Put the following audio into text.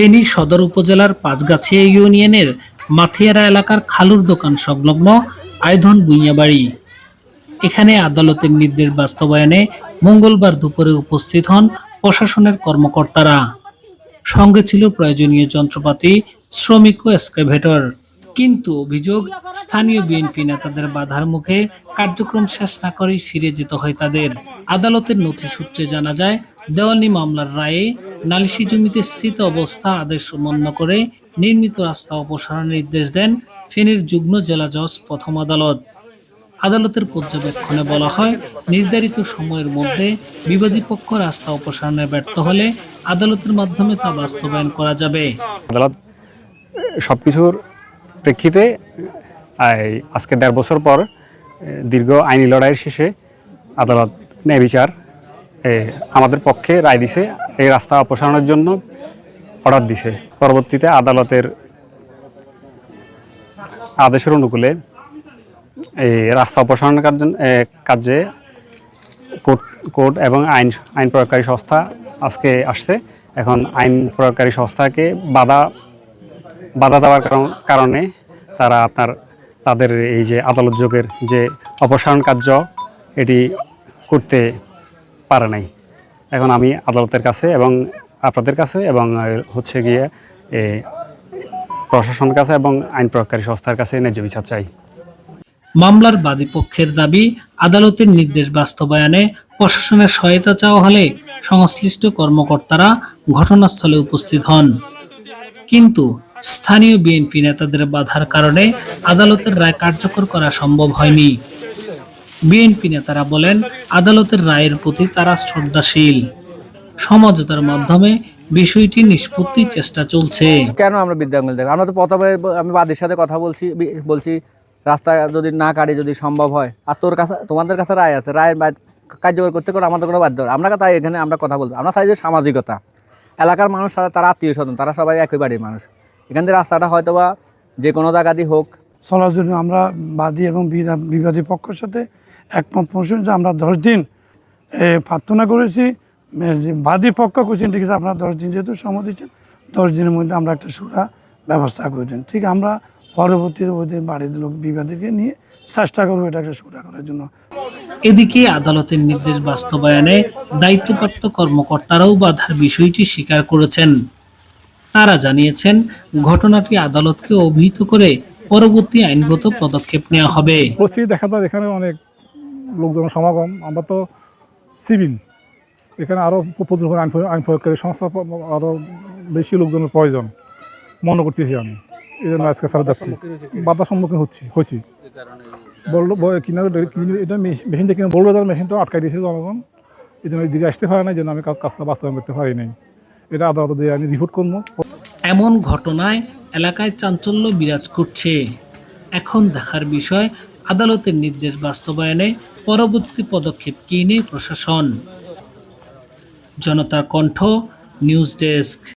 ফেনী সদর উপজেলার পাঁচগাছিয়া ইউনিয়নের মাথিয়ারা এলাকার খালুর দোকান সংলগ্ন আয়ধন ভূঁইয়া বাড়ি। এখানে আদালতের নির্দেশ বাস্তবায়নে মঙ্গলবার দুপুরে উপস্থিত হন প্রশাসনের কর্মকর্তারা। সঙ্গে ছিল প্রয়োজনীয় যন্ত্রপাতি, শ্রমিক ও এক্সকাভেটর। কিন্তু অভিযোগ, স্থানীয় বিএনপি নেতাদের বাধার মুখে কার্যক্রম শেষ না করেই ফিরে যেতে হয় তাদের। আদালতের নথি সূত্রে জানা যায়, দেওয়ানি মামলার রায়ে নালিশি জমিতে স্থিত অবস্থা আদেশ অমান্য করে নির্মিত রাস্তা অপসারণের নির্দেশ দেন ফেনীর যুগ্ম জেলা জজ প্রথম আদালত। আদালতের পর্যবেক্ষণে বলা হয়, নির্ধারিত সময়ের মধ্যে বিবাদী পক্ষ রাস্তা অপসারণে ব্যর্থ হলে আদালতের মাধ্যমে তা বাস্তবায়ন করা যাবে। আদালত সবকিছুর প্রেক্ষিতে আজকে ১.৫ বছর পর দীর্ঘ আইনি লড়াইয়ের শেষে আদালত ন্যায় বিচার আমাদের পক্ষে রায় দিছে। এই রাস্তা অপসারণের জন্য অর্ডার দিছে। পরবর্তীতে আদালতের আদেশের অনুকূলে এই রাস্তা অপসারণের কাজে কোর্ট এবং আইন প্রয়োগকারী সংস্থা আজকে আসছে। এখন আইন প্রয়োগকারী সংস্থাকে বাধা দেওয়ার কারণে তারা তাদের এই যে আদালত যোগের যে অপসারণ কার্য এটি করতে পারে নাই। এখন আমি আদালতের কাছে এবং আপনাদের কাছে এবং হচ্ছে গিয়ে প্রশাসনের কাছে এবং আইন প্রয়োগকারী সংস্থার কাছে ন্যায্য বিচার চাই। মামলার বাদী পক্ষের দাবি, আদালতের নির্দেশ বাস্তবায়নে প্রশাসনের সহায়তা চাওয়া হলে সংশ্লিষ্ট কর্মকর্তারা ঘটনাস্থলে উপস্থিত হন। কিন্তু স্থানীয় বিএনপি নেতাদের বাধার কারণে আদালতের রায় কার্যকর করা সম্ভব হয়নি। বিএনপি নেতারা বলেন, আদালতের রায়ের প্রতি তারা শ্রদ্ধাশীল। সমঝোতার মাধ্যমে বিষয়টি নিষ্পত্তির চেষ্টা চলছে। কেন আমরা বিদ্যাঙ্গুল দেখ, আমরা তো প্রথমে আমি বাদীর সাথে কথা বলছি রাস্তা যদি না কাটে, যদি সম্ভব হয়, আর তোমাদের কাছে রায় আছে, রায় কার্যকর করতে করে আমাদের কোনো বাধ্য, আমরা তাই এখানে আমরা কথা বলবো। আমরা চাই যে সামাজিকতা, এলাকার মানুষ তারা আত্মীয় স্বজন, তারা সবাই একই বাড়ির মানুষ। এখান থেকে রাস্তাটা হয়তো বা যে কোনো জায়গাতেই হোক চলার জন্য আমরা বাদী এবং বিবাদী পক্ষের সাথে একমত পোষণ যে আমরা 10 দিন প্রার্থনা করেছি। যে বাদী পক্ষ করছেন, ঠিক আছে আপনারা 10 দিন যেহেতু সময় দিচ্ছেন, 10 দিনের মধ্যে আমরা একটা সুরা ব্যবস্থা করে দিন। ঠিক আমরা পরবর্তীতে ওদের বাড়ির লোক বিবাদীকে নিয়ে চেষ্টা করবো এটা একটা সুরা করার জন্য। এদিকে আদালতের নির্দেশ বাস্তবায়নে দায়িত্বপ্রাপ্ত কর্মকর্তারাও বাধার বিষয়টি স্বীকার করেছেন। তারা জানিয়েছেন, ঘটনাটি আদালতকে অভিহিত করে পরবর্তী আইনগত পদক্ষেপ নেওয়া হবে। পরিস্থিতি দেখা যায় এখানে অনেক লোকজন সমাগম, আমরা তো সিভিল, এখানে আরও প্রচুর আইন প্রয়োগকারী সংস্থা, আরও বেশি লোকজনের প্রয়োজন মনে করতেছি আমি। এই জন্য আজকে ফেরত যাচ্ছি, বাধার সম্মুখীন হয়েছি। বললো এটা মেশিন থেকে বললো, তার মেশিনটা আটকাই দিয়েছে জনগণ, এই জন্য দিকে আসতে পারে না, যেন আমি কাজটা বাস্তবায়ন করতে পারি নাই। এটা আদালত দিয়ে আমি রিপোর্ট করবো। এমন ঘটনায় এলাকায় চাঞ্চল্য বিরাজ করছে। এখন দেখার বিষয়, আদালতের নির্দেশ বাস্তবায়নে পরবর্তী পদক্ষেপ কি নেয় প্রশাসন। জনতার কণ্ঠ, নিউজ ডেস্ক।